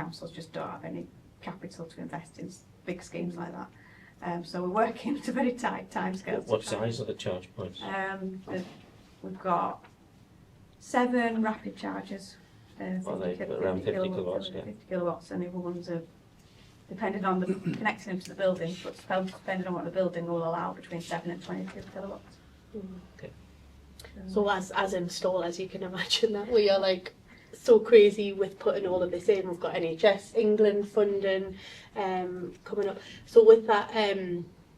councils just don't have any capital to invest in big schemes like that. So we're working at a very tight timescale. What size are the charge points? We've got 7 rapid chargers. Around 50 kilowatts, yeah. 50 kilowatts, and the other ones are depending on the connecting them to the building, but depending on what the building will allow, between 7 and 22 kilowatts. Okay. So as installers, you can imagine that we are like so crazy with putting all of this in. We've got NHS England funding coming up. So with that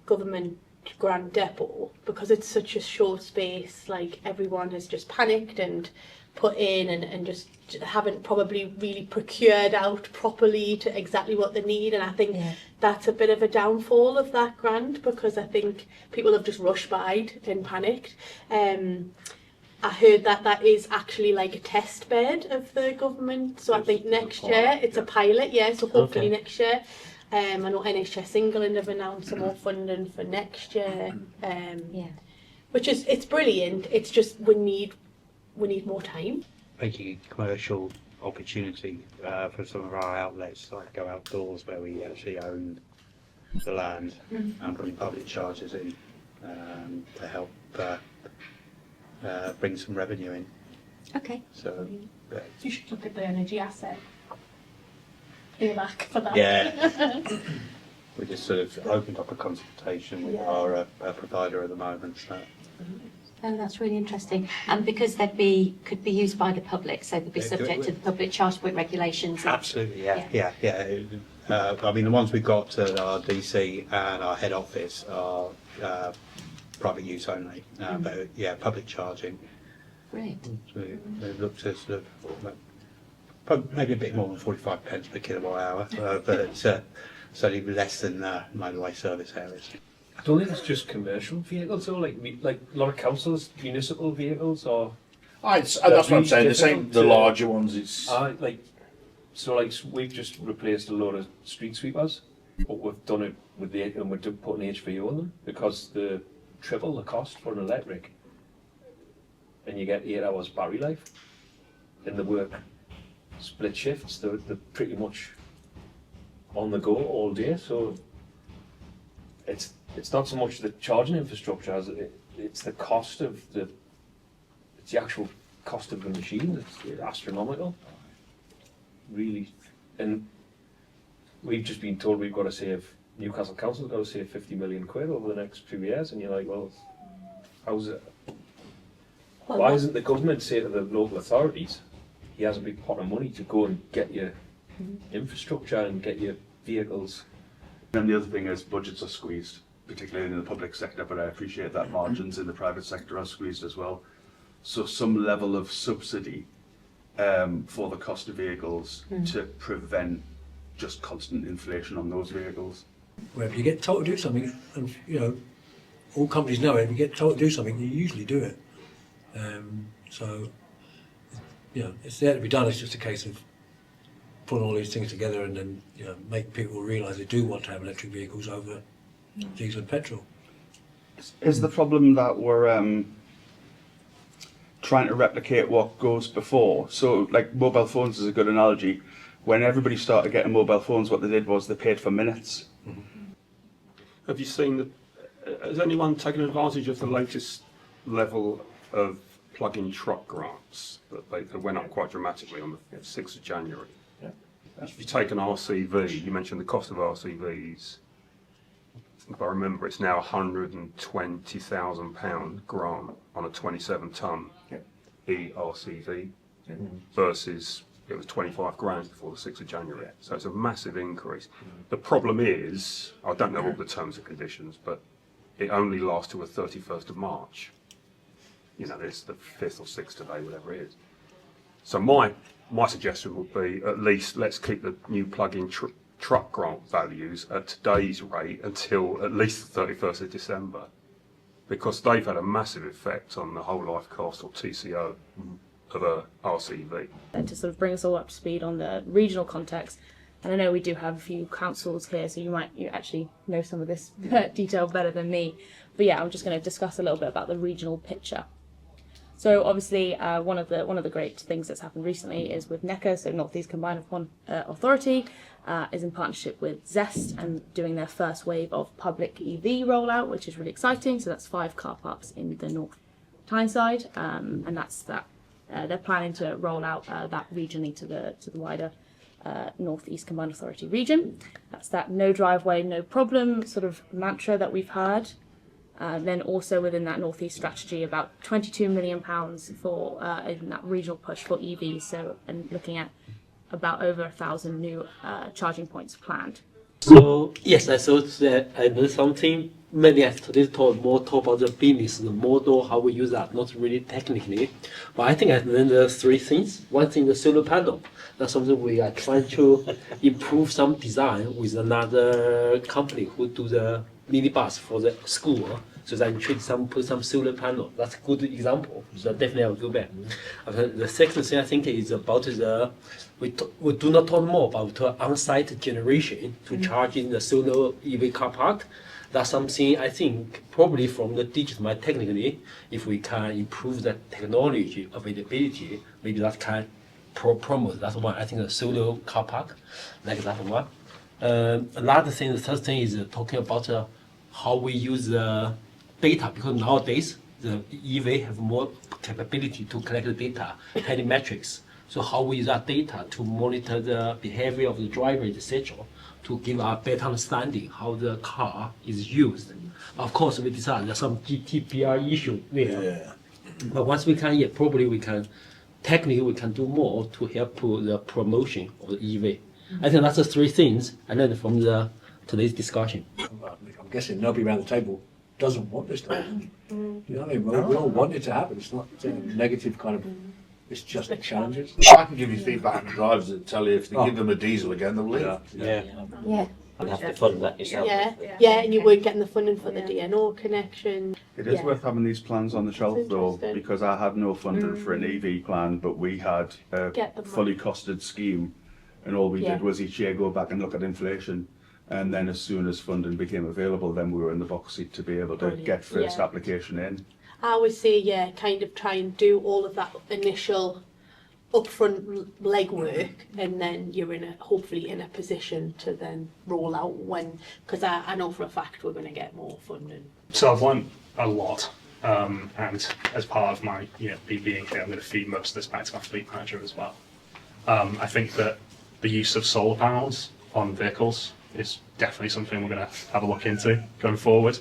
government grant depot, because it's such a short space, like everyone has just panicked and put in and just haven't probably really procured out properly to exactly what they need, and I think that's a bit of a downfall of that grant, because I think people have just rushed by it and panicked. I heard that is actually like a test bed of the government, so I think next year it's a pilot, so hopefully next year. I know NHS England have announced some more funding for next year, which is, it's brilliant. It's just we need more time. Making a commercial opportunity for some of our outlets, like Go Outdoors, where we actually own the land and bring public charges in to help bring some revenue in. Okay. So You should look at the energy asset earmark for that. yeah, we just sort of opened up a consultation with our provider at the moment. So. Oh, that's really interesting. And because could be used by the public, so they'd be subject to the public charge point regulations. Absolutely, yeah. I mean, the ones we've got at our DC and our head office are private use only, but public charging. Brilliant. So they look to sort of maybe a bit more than 45 pence per kilowatt hour, but it's certainly less than motorway service areas. I don't think it's just commercial vehicles, or like a lot of councils, municipal vehicles, or. That's what I'm saying. They're saying the larger ones. It's we've just replaced a lot of street sweepers, but we've done it with and we're putting HVO on them because they triple the cost for an electric, and you get 8 hours battery life, and they work split shifts. They're pretty much on the go all day, so it's not so much the charging infrastructure as it's the cost of it's the actual cost of the machine that's astronomical, really. And we've just been told we've got to save, Newcastle Council's got to save 50 million quid over the next 2 years, and you're like, well, how's it? Why isn't the government say to the local authorities, he has a big pot of money to go and get your infrastructure and get your vehicles? And the other thing is budgets are squeezed, particularly in the public sector, but I appreciate that margins in the private sector are squeezed as well. So some level of subsidy for the cost of vehicles to prevent just constant inflation on those vehicles. Where if you get told to do something, and all companies know it, if you get told to do something, you usually do it. So it's there to be done. It's just a case of putting all these things together and then make people realise they do want to have electric vehicles over diesel and petrol. Is the problem that we're trying to replicate what goes before? So like mobile phones is a good analogy. When everybody started getting mobile phones, what they did was they paid for minutes. Have you seen has anyone taken advantage of the latest level of plug-in truck grants that went up quite dramatically on the 6th of January? If you take an RCV, you mentioned the cost of RCVs. If I remember, it's now £120,000 grant on a 27-ton ERCV versus it was 25 grand before the 6th of January. So it's a massive increase. The problem is, I don't know all the terms and conditions, but it only lasts till the 31st of March. It's the 5th or 6th today, whatever it is. So my suggestion would be, at least let's keep the new plug-in truck grant values at today's rate until at least the 31st of December, because they've had a massive effect on the whole life cost, or TCO, of a RCV. And to sort of bring us all up to speed on the regional context, and I know we do have a few councils here, so you actually know some of this detail better than me, but I'm just going to discuss a little bit about the regional picture. So obviously, one of the great things that's happened recently is with NECA, so North East Combined Authority, is in partnership with Zest and doing their first wave of public EV rollout, which is really exciting. So that's 5 car parks in the North Tyne side, and that's that. They're planning to roll out that regionally to the wider North East Combined Authority region. That's that no driveway, no problem sort of mantra that we've heard. Then also within that North East strategy, about £22 million for in that regional push for EVs. So, and looking at about over 1,000 new charging points planned. So yes, I thought that I learned something. Mainly I today's talk about the business, the model, how we use that, not really technically. But I think I learned 3 things. One thing, the solar panel. That's something we are trying to improve some design with another company who do the minibus for the school. So that we put some solar panel. That's a good example. So definitely I will go back. The second thing I think is about we do not talk more about on-site generation to charge in the solar EV car park. That's something I think probably from the digital, technically, if we can improve the technology availability, maybe that can promote. That's one. I think the solar car park, like that one. Another thing, the third thing is talking about how we use the data, because nowadays the EV have more capability to collect the data, telemetrics. So how we use that data to monitor the behavior of the driver, etc., to give a better understanding how the car is used. Of course, we decide there's some GDPR issue there. Yeah. But once we can, probably we can, technically we can do more to help the promotion of the EV. I think that's the 3 things I learned from today's discussion. I'm guessing nobody around the table doesn't want this to happen. You know what I mean? We all want it to happen. It's not a negative kind of, it's just challenges. I can give you feedback on drivers that tell you if they give them a diesel again, they'll leave. Yeah. Yeah. And have to fund that yourself. Yeah, and you weren't getting the funding for the DNO connection. It is worth having these plans on the shelf though, interesting. because I had no funding for an EV plan, but we had a Get the fully costed scheme, and all we Yeah. did was each year go back and look at inflation, and then as soon as funding became available, then we were in the box seat to be able to Brilliant. get first Yeah. application in. I would say, yeah, kind of try and do all of that initial upfront legwork, and then you're hopefully in a position to then roll out when, because I know for a fact we're going to get more funding. So I've learned a lot, and as part of my me being here, I'm going to feed most of this back to my fleet manager as well. I think that the use of solar panels on vehicles is definitely something we're going to have a look into going forward.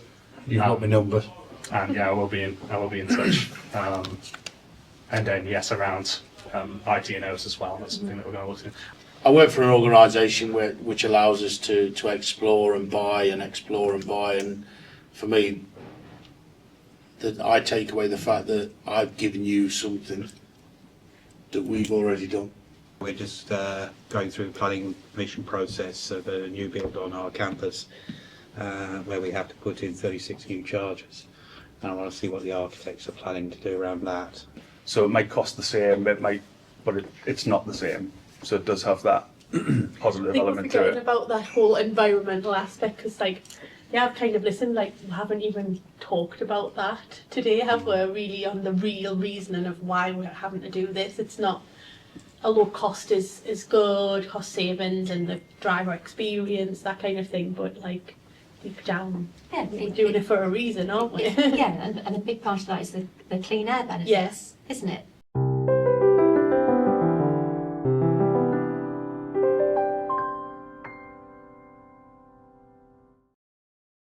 You've got my number. And yeah, I will be in touch. And then yes, around IDNOs as well. That's something that we're going to look into. I work for an organisation which allows us to explore and buy, and for me, that I take away the fact that I've given you something that we've already done. We're just going through the planning permission process of a new build on our campus, where we have to put in 36 new chargers. And I want to see what the architects are planning to do around that. So it might cost the same, but it's not the same. So it does have that positive I think we're element to forgetting it. about that whole environmental aspect, because I've kind of listened, we haven't even talked about that today, have we, really, on the real reasoning of why we're having to do this. It's not, although cost is good, cost savings and the driver experience, that kind of thing, but deep down, we're doing it for a reason, aren't we? Yeah, and a big part of that is the clean air benefits, Yes. isn't it?